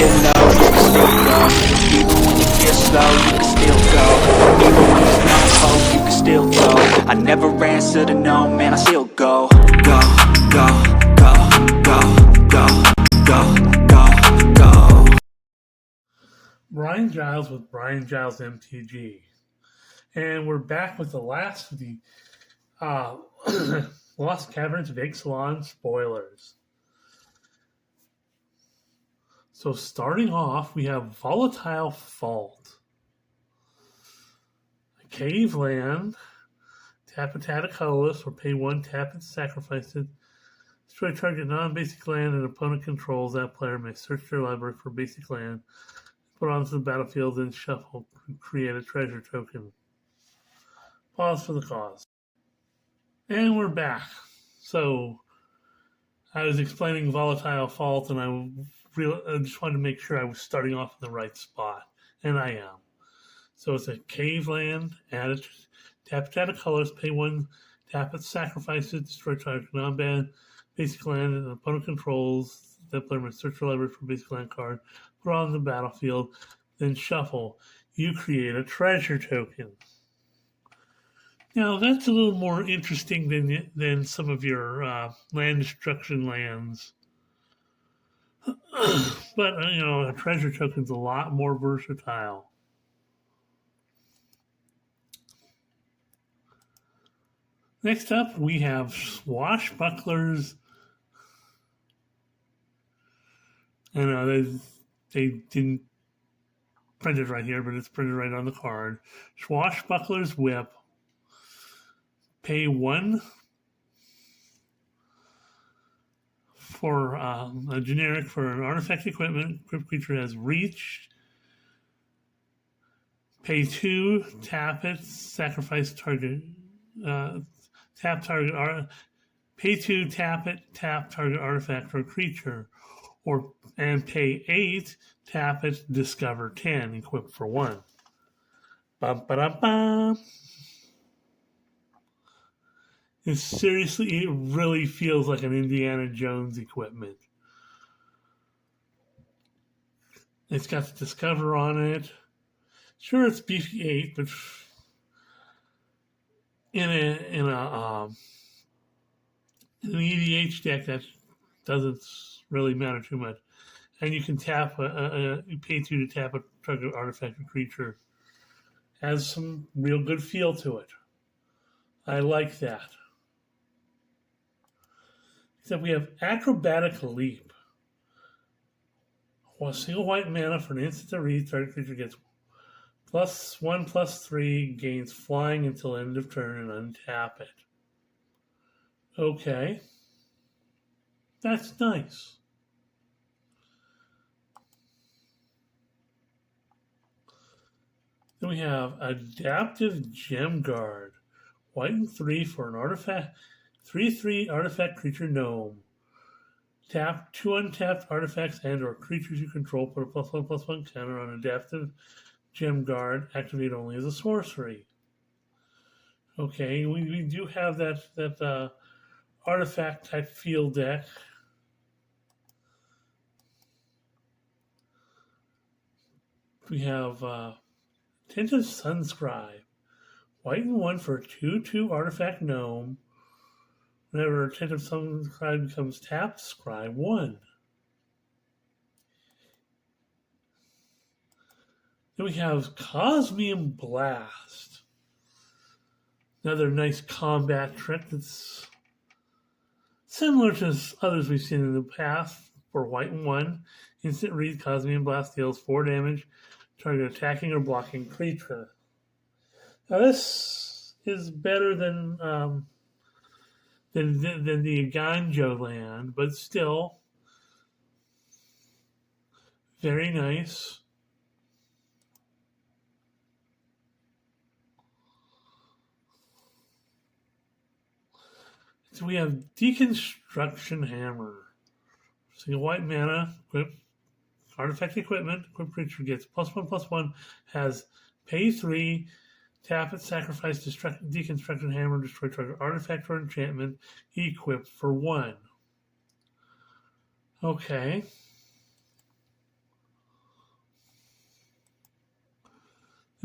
feel low, you can still go. Even when you feel slow, you can still go. Even when there's no hope, you can still go. I never answer to no, man, I still go. Go, go, go, go, go, go, go, go. Brian Giles with Brian Giles MTG. And we're back with the last of the Lost Caverns of Ixalan spoilers. So starting off, we have Volatile Fault. A cave land. Tap a colorless or pay 1, tap and sacrifice it. Destroy target non-basic land an opponent controls. That player may search their library for basic land, put it onto the battlefield, then shuffle, create a treasure token. Pause for the cause. And we're back. So, I was explaining Volatile Fault, and I just wanted to make sure I was starting off in the right spot, and I am. So it's a cave land, add it, tap a colors, pay 1, tap it, sacrifice it, destroy target non-ban, basic land, and opponent controls. That player may search your library for basic land card, put it on the battlefield, then shuffle. You create a treasure token. Now, that's a little more interesting than some of your land destruction lands. But, a treasure token's a lot more versatile. Next up, we have Swashbucklers. I know they didn't print it right here, but it's printed right on the card. Swashbucklers Whip. Pay 1 for a generic for an artifact equipment. Equipped creature has reach. Pay 2, tap it, sacrifice target. Tap target. Pay 2, tap it, tap target artifact or creature. And pay 8, tap it, discover 10, equip for 1. Ba-ba-da-ba. It really feels like an Indiana Jones equipment. It's got the Discover on it. Sure, it's beefy 8, but in an EDH deck that doesn't really matter too much. And you can tap you pay 2 to tap a target artifact or creature. Has some real good feel to it. I like that. Except we have Acrobatic Leap. A single white mana for an instant to read. Target creature gets +1/+3, gains flying until end of turn, and untap it. Okay. That's nice. Then we have Adaptive Gem Guard. White and 3 for an artifact. 3/3 artifact creature gnome. Tap 2 untapped artifacts and or creatures you control. Put a +1/+1 counter on Adaptive Gem Guard. Activate only as a sorcery. Okay, we do have that artifact type field deck. We have Attentive Sunscribe. White and 1 for a 2/2 artifact gnome. Whenever Attentive Sunscribe becomes tapped, scribe 1. Then we have Cosmium Blast. Another nice combat trick that's similar to others we've seen in the past. For white and 1, instant read Cosmium Blast deals 4 damage, target attacking or blocking creature. Now this is better than the Ganjo land, but still very nice. So we have Deconstruction Hammer. Single white mana, equip artifact equipment, equipped creature gets +1/+1, has pay 3, tap it, sacrifice Deconstruction Hammer, destroy target artifact or enchantment, equip for 1. Okay.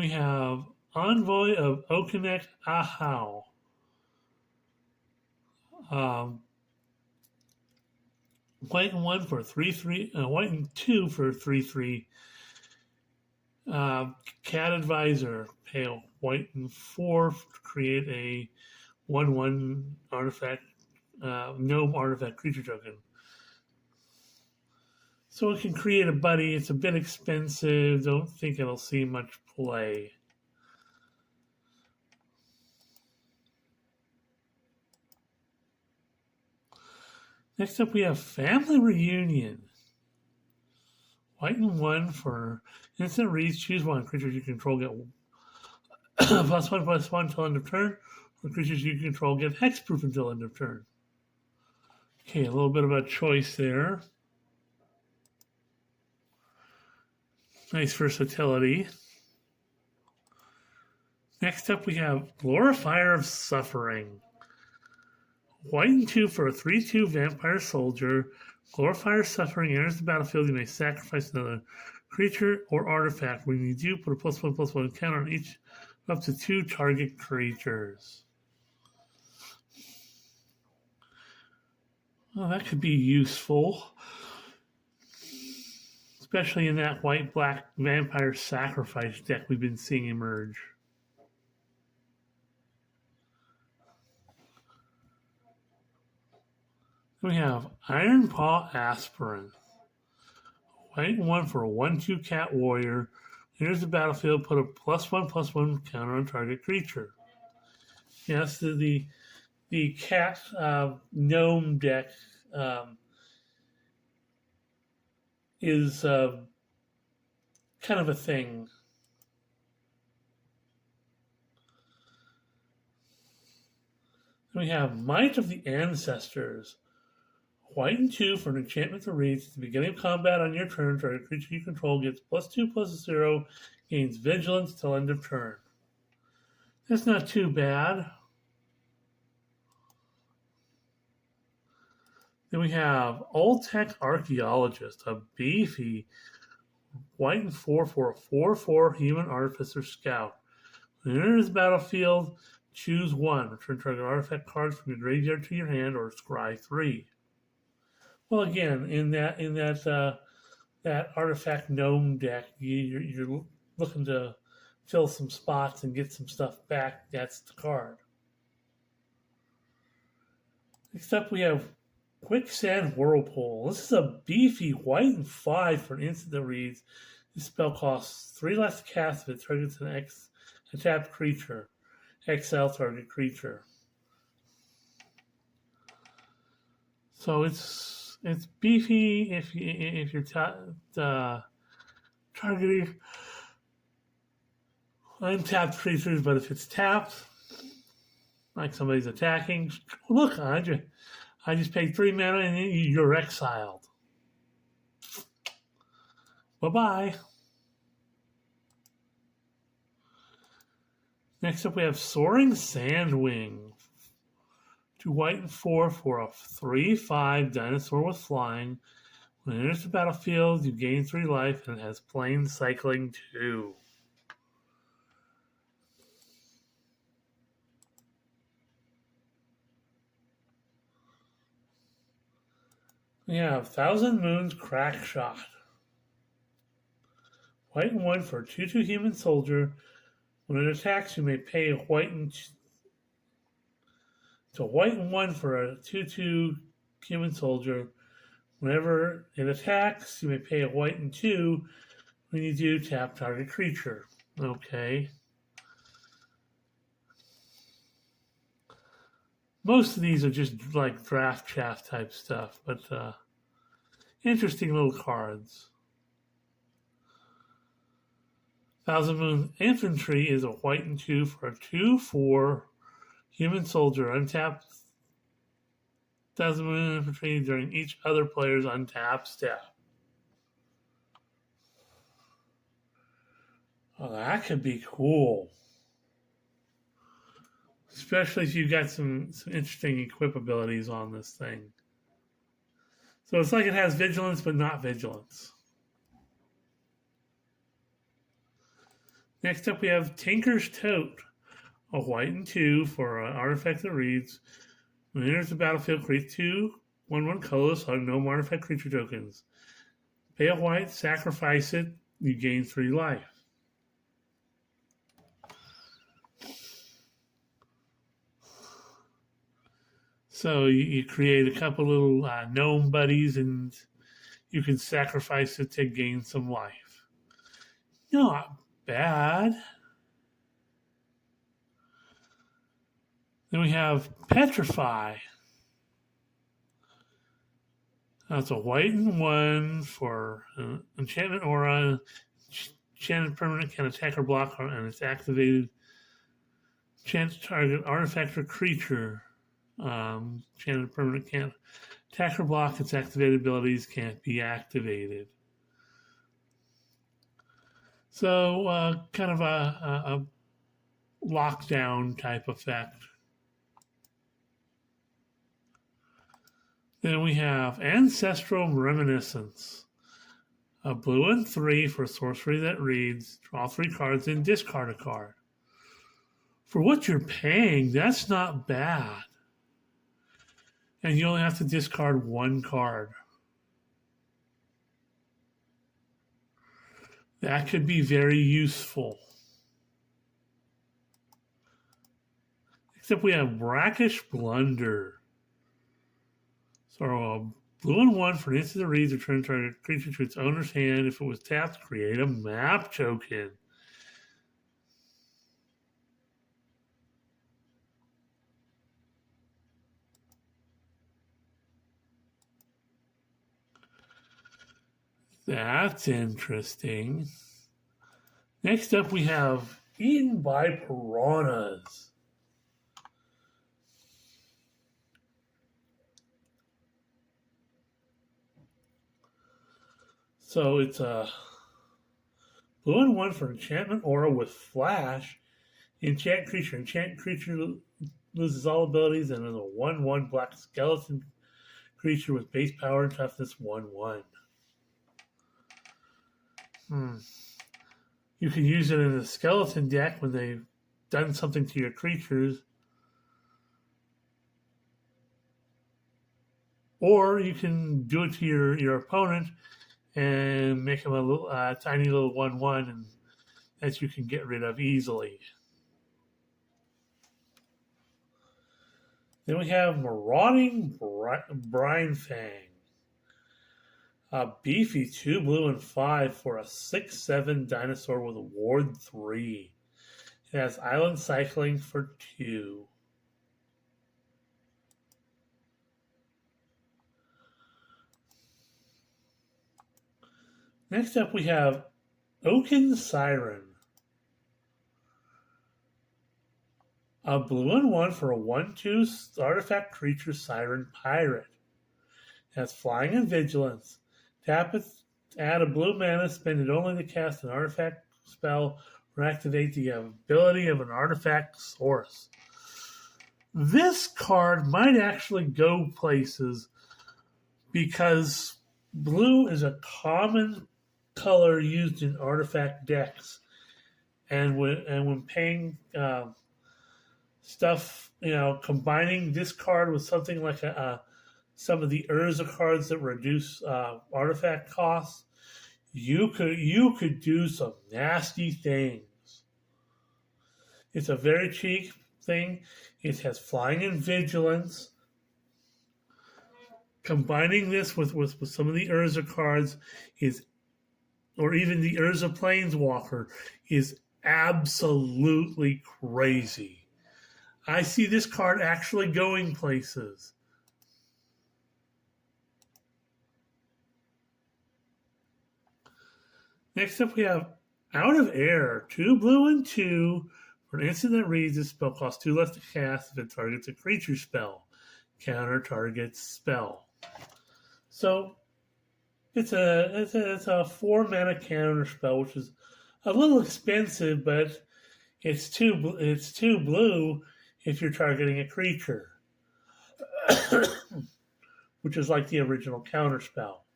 We have Envoy of Okinek Ahau. White and 1 for 3/3. White and 2 for 3/3. Cat Advisor. Pay a white and 4 to create a 1/1 artifact, gnome artifact creature token. So it can create a buddy. It's a bit expensive. Don't think it'll see much play. Next up, we have Family Reunion. White and 1 for instant reads. Choose one. Creatures you control get +1/+1 until end of turn. Or creatures you control get hexproof until end of turn. Okay, a little bit of a choice there. Nice versatility. Next up, we have Glorifier of Suffering. White and 2 for a 3/2 vampire soldier. Glorifier of Suffering enters the battlefield. You may sacrifice another creature or artifact. When you do, put a +1/+1 counter on each of up to 2 target creatures. Well, that could be useful, especially in that white-black vampire sacrifice deck we've been seeing emerge. We have Iron Paw Aspirant. White and 1 for a 1/2 cat warrior. Enters the battlefield, put a +1/+1 counter on target creature. Yes, the cat gnome deck is kind of a thing. Then we have Might of the Ancestors. White and 2 for an enchantment to reach. At the beginning of combat on your turn, target creature you control gets +2/+0, gains vigilance till end of turn. That's not too bad. Then we have Old Tech Archaeologist, a beefy white and 4 for a 4/4 human artificer scout. When it enters the battlefield, choose one. Return target artifact cards from your graveyard to your hand or scry 3. Well, again, in that artifact gnome deck, you're looking to fill some spots and get some stuff back. That's the card. Next up, we have Quicksand Whirlpool. This is a beefy white and 5 for an instant that reads. This spell costs 3 less to cast if it targets a tapped creature. Exile target creature. So it's beefy if you're targeting untapped creatures, but if it's tapped, like somebody's attacking, look, I just paid 3 mana and you're exiled. Bye-bye. Next up, we have Soaring Sandwing. 2 white and 4 for a 3/5 dinosaur with flying. When it enters the battlefield, you gain 3 life and it has plane cycling 2. We have Thousand Moons Crackshot. White and 1 for a 2/2 human soldier. When it attacks, you may pay a white and 1 for a 2/2 human soldier. Whenever it attacks, you may pay a white and 2. When you do, tap target creature. Okay. Most of these are just like draft chaff type stuff, but interesting little cards. Thousand Moon Infantry is a white and 2 for a 2/4 human soldier. Untapped Thousand Moon Infantry during each other player's untapped step. Oh, that could be cool. Especially if you've got some interesting equip abilities on this thing. So it's like it has vigilance, but not vigilance. Next up, we have Tinker's Tote, a white and 2 for an artifact that reads, when it enters the battlefield, create 2/1/1 colors, so no more artifact creature tokens. Pay a white, sacrifice it, you gain 3 life. So you create a couple little gnome buddies and you can sacrifice it to gain some life. Not bad. Then we have Petrify. That's a white and 1 for enchantment aura. Enchanted permanent can attack or block, and it's activated. Chance to target artifact or creature. Enchanted permanent can't attack or block. Its activated abilities can't be activated. So, kind of a lockdown type effect. Then we have Ancestral Reminiscence. A blue and 3 for sorcery that reads, draw 3 cards and discard a card. For what you're paying, that's not bad. And you only have to discard 1 card. That could be very useful. Except we have Brackish Blunder. So a blue and 1 for an instant that reads, return target creature to its owner's hand. If it was tapped, create a map token. That's interesting. Next up, we have Eaten by Piranhas. So it's a blue and 1 for enchantment aura with flash. Enchant creature. Enchant creature loses all abilities and is a 1/1 black skeleton creature with base power and toughness 1/1. You can use it in a skeleton deck when they've done something to your creatures. Or you can do it to your opponent and make him a little, tiny little 1/1 and that you can get rid of easily. Then we have Marauding Brinefang. A beefy 2 blue and 5 for a 6/7 dinosaur with a ward 3. It has island cycling for 2. Next up we have Oaken Siren. A blue and 1 for a 1/2 artifact creature Siren Pirate. It has flying and vigilance. Tap it, add a blue mana, spend it only to cast an artifact spell or activate the ability of an artifact source. This card might actually go places because blue is a common color used in artifact decks. And when paying stuff, combining this card with something like some of the Urza cards that reduce artifact costs, you could do some nasty things. It's a very cheap thing. It has flying and vigilance. Combining this with some of the Urza cards or even the Urza Planeswalker is absolutely crazy. I see this card actually going places. Next up, we have Out of Air. 2 blue and 2 for an instant that reads. This spell costs 2 less to cast if it targets a creature spell. Counter targets spell. So it's a 4 mana counter spell, which is a little expensive, but it's two blue if you're targeting a creature, which is like the original counter spell.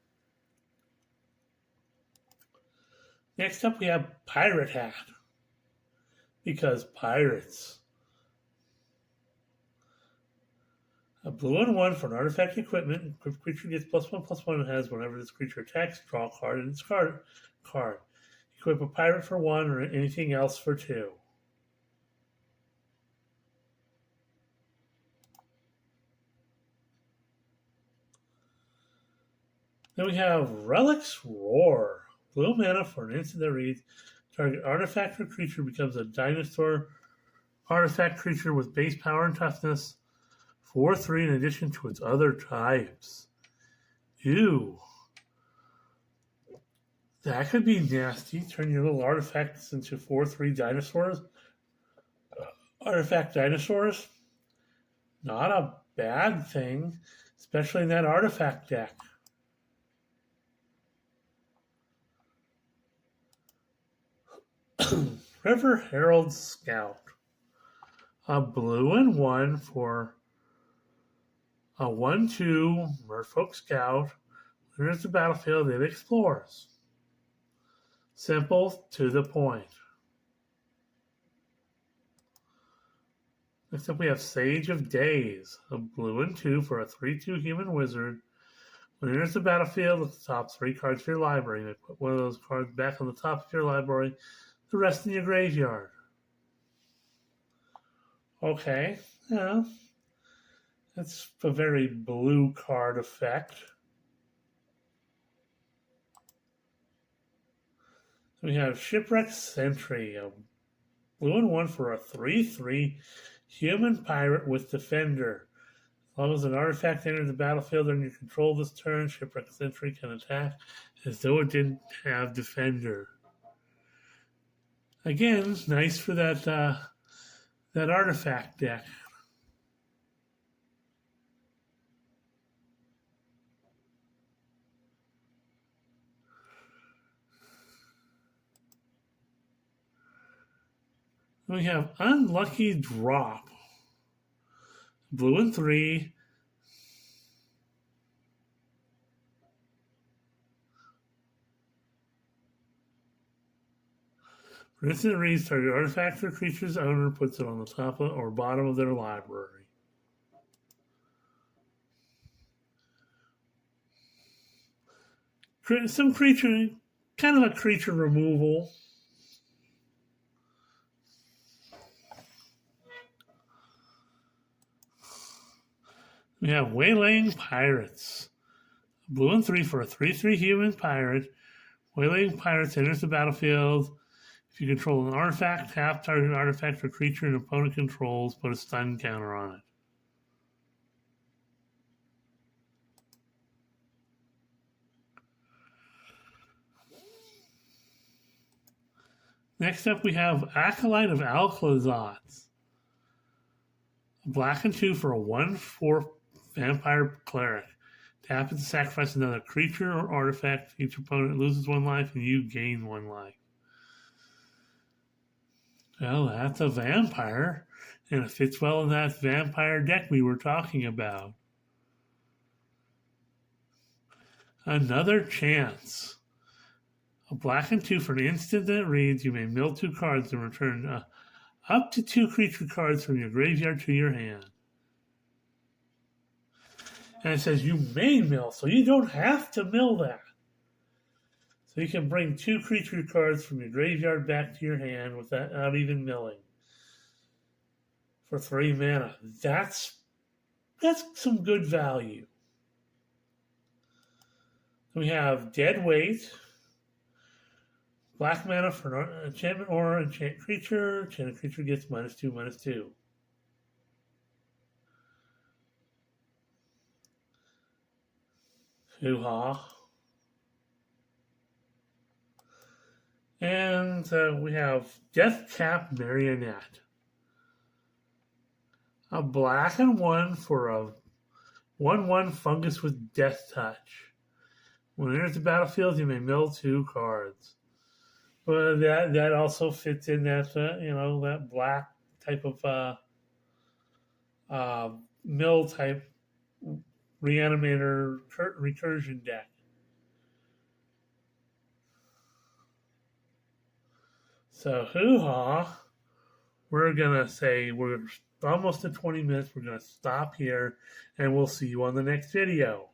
Next up, we have Pirate Hat. because pirates. A blue and 1 for an artifact equipment. Equipped creature gets +1/+1 and has whenever this creature attacks, draw a card in its card. Equip a pirate for 1 or anything else for 2. Then we have Relic's Roar. Blue mana for an instant that reads, target artifact or creature becomes a dinosaur artifact creature with base power and toughness 4/3 in addition to its other types. Ew. That could be nasty. Turn your little artifacts into 4/3 dinosaurs. Artifact dinosaurs. Not a bad thing, especially in that artifact deck. River Herald Scout. A blue and 1 for a 1/2 Merfolk Scout. When it enters the battlefield, it explores. Simple, to the point. Next up we have Sage of Days. A blue and 2 for a 3/2 human wizard. When it enters the battlefield, with the top 3 cards of your library, you may put one of those cards back on the top of your library, the rest in your graveyard. Okay, yeah. That's a very blue card effect. We have Shipwreck Sentry, a blue and 1 for a 3/3 human pirate with Defender. As long as an artifact enters the battlefield under your control this turn, Shipwreck Sentry can attack as though it didn't have Defender. Again, nice for that artifact deck. We have Unlucky Drop. Blue and 3. For instant reads, target artifact or creature's owner puts it on the top or bottom of their library. Some creature, kind of a creature removal. We have Waylaying Pirates. Blue and 3 for a 3/3 human pirate. Waylaying Pirates enters the battlefield. If you control an artifact, tap target artifact or creature an opponent controls, put a stun counter on it. Next up, we have Acolyte of Alclazot. Black and 2 for a 1/4 vampire cleric. Tap it to sacrifice another creature or artifact. Each opponent loses 1 life and you gain 1 life. Well, that's a vampire, and it fits well in that vampire deck we were talking about. Another Chance. A black and 2 for an instant that reads, you may mill 2 cards and return up to 2 creature cards from your graveyard to your hand. And it says you may mill, so you don't have to mill that. So you can bring 2 creature cards from your graveyard back to your hand without even milling. For 3 mana. That's some good value. We have Dead Weight. Black mana for an enchantment or enchant creature. Enchanted creature gets -2/-2. Hoo-ha. And we have Deathcap Marionette. A black and 1 for a 1/1 fungus with Death Touch. When it enters the battlefield, you may mill 2 cards. But that also fits in that that black type of mill type reanimator recursion deck. So hoo-ha. we're going to say we're almost at 20 minutes. We're going to stop here, and we'll see you on the next video.